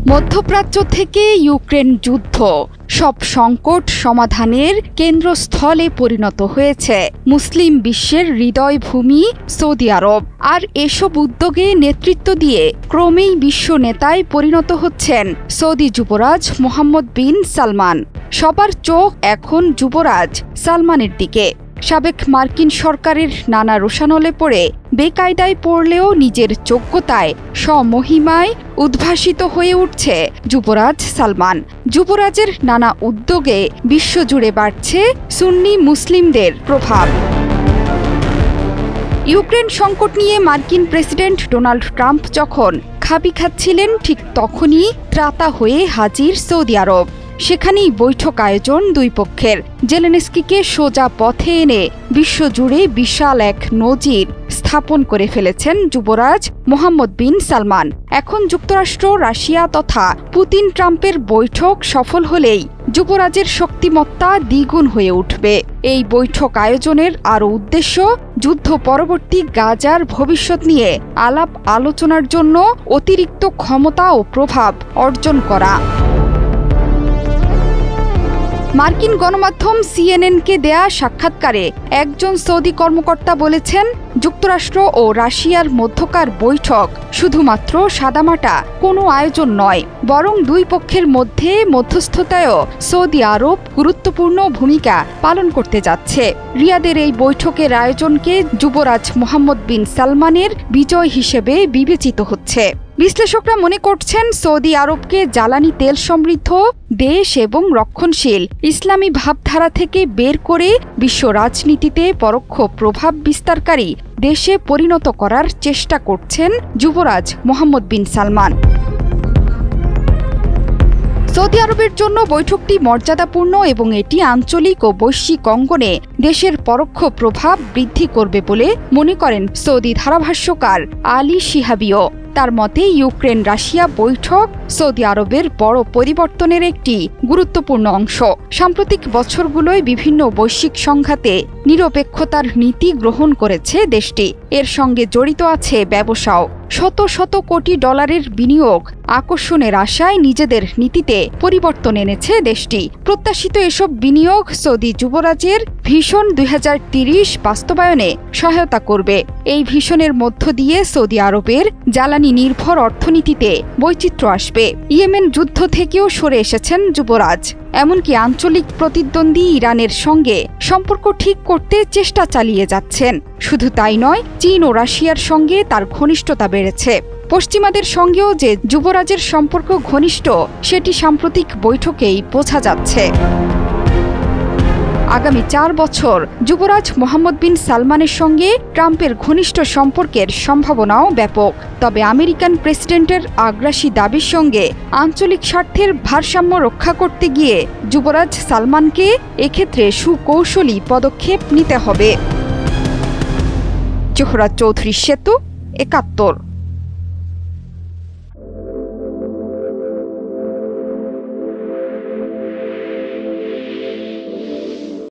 মধ্যপ্রাচ্য থেকে ইউক্রেন যুদ্ধ সব সংকট সমাধানের কেন্দ্রস্থলে পরিণত হয়েছে মুসলিম বিশ্বের হৃদয়ভূমি সৌদি আরব। আর এসব উদ্যোগে নেতৃত্ব দিয়ে ক্রমেই বিশ্ব নেতায় পরিণত হচ্ছেন সৌদি যুবরাজ মোহাম্মদ বিন সালমান। সবার চোখ এখন যুবরাজ সালমানের দিকে। সাবেক মার্কিন সরকারের নানা রোষানলে পড়ে বেকায়দায় পড়লেও নিজের যোগ্যতায় স্বমহিমায় উদ্ভাসিত হয়ে উঠছে যুবরাজ সালমান। যুবরাজের নানা উদ্যোগে বিশ্বজুড়ে বাড়ছে সুন্নি মুসলিমদের প্রভাব। ইউক্রেন সংকট নিয়ে মার্কিন প্রেসিডেন্ট ডোনাল্ড ট্রাম্প যখন খাবি খাচ্ছিলেন, ঠিক তখনই ত্রাতা হয়ে হাজির সৌদি আরব। সেখানেই বৈঠক আয়োজন দুই পক্ষের। জেলেনস্কিকে সোজা পথে এনে বিশ্বজুড়ে বিশাল এক নজির স্থাপন করে ফেলেছেন যুবরাজ মোহাম্মদ বিন সালমান। এখন যুক্তরাষ্ট্র, রাশিয়া তথা পুতিন ট্রাম্পের বৈঠক সফল হলেই যুবরাজের শক্তিমত্তা দ্বিগুণ হয়ে উঠবে। এই বৈঠক আয়োজনের আরও উদ্দেশ্য যুদ্ধ পরবর্তী গাজার ভবিষ্যৎ নিয়ে আলাপ আলোচনার জন্য অতিরিক্ত ক্ষমতা ও প্রভাব অর্জন করা। মার্কিন গণমাধ্যম সিএনএনকে দেয়া সাক্ষাৎকারে একজন সৌদি কর্মকর্তা বলেছেন, যুক্তরাষ্ট্র ও রাশিয়ার মধ্যকার বৈঠক শুধুমাত্র সাদামাটা কোনো আয়োজন নয়, বরং দুই পক্ষের মধ্যে মধ্যস্থতায়ও সৌদি আরব গুরুত্বপূর্ণ ভূমিকা পালন করতে যাচ্ছে। রিয়াদের এই বৈঠকের আয়োজনকে যুবরাজ মোহাম্মদ বিন সালমানের বিজয় হিসেবে বিবেচিত হচ্ছে। বিশ্লেষকরা মনে করছেন, সৌদি আরবকে জ্বালানি তেল সমৃদ্ধ দেশ এবং রক্ষণশীল ইসলামী ভাবধারা থেকে বের করে বিশ্ব রাজনীতিতে পরোক্ষ প্রভাব বিস্তারকারী দেশে পরিণত করার চেষ্টা করছেন যুবরাজ মোহাম্মদ বিন সালমান। সৌদি আরবের জন্য বৈঠকটি মর্যাদাপূর্ণ এবং এটি আঞ্চলিক ও বৈশ্বিক অঙ্গনে দেশের পরোক্ষ প্রভাব বৃদ্ধি করবে বলে মনে করেন সৌদি ধারাভাষ্যকার আলী শিহাবিও। তার মতে, ইউক্রেন রাশিয়া বৈঠক সৌদি আরবের বড় পরিবর্তনের একটি গুরুত্বপূর্ণ অংশ। সাম্প্রতিক বছরগুলোয় বিভিন্ন বৈশ্বিক সংঘাতে নিরপেক্ষতার নীতি গ্রহণ করেছে দেশটি। এর সঙ্গে জড়িত আছে ব্যবসাও। শত শত কোটি ডলারের বিনিয়োগ আকর্ষণের আশায় নিজেদের নীতিতে পরিবর্তন এনেছে দেশটি। প্রত্যাশিত এসব বিনিয়োগ সৌদি যুবরাজের ভিশন 2030 বাস্তবায়নে সহায়তা করবে। এই ভিশনের মধ্য দিয়ে সৌদি আরবের জ্বালানি নির্ভর অর্থনীতিতে বৈচিত্র্য আসবে। ইয়েমেন যুদ্ধ থেকেও সরে এসেছেন যুবরাজ। এমনকি আঞ্চলিক প্রতিদ্বন্দ্বী ইরানের সঙ্গে সম্পর্ক ঠিক করতে চেষ্টা চালিয়ে যাচ্ছেন। শুধু তাই নয়, চীন ও রাশিয়ার সঙ্গে তার ঘনিষ্ঠতা বেড়েছে। পশ্চিমাদের সঙ্গেও যে যুবরাজের সম্পর্ক ঘনিষ্ঠ, সেটি সাম্প্রতিক বৈঠকেই বোঝা যাচ্ছে। আগামী 4 বছর যুবরাজ মোহাম্মদ বিন সালমানের সঙ্গে ট্রাম্পের ঘনিষ্ঠ সম্পর্কের সম্ভাবনাও ব্যাপক। তবে আমেরিকান প্রেসিডেন্টের আগ্রাসী দাবির সঙ্গে আঞ্চলিক স্বার্থের ভারসাম্য রক্ষা করতে গিয়ে যুবরাজ সালমানকে এক্ষেত্রে সুকৌশলী পদক্ষেপ নিতে হবে। জোহরা চৌধুরী সেতু, 71।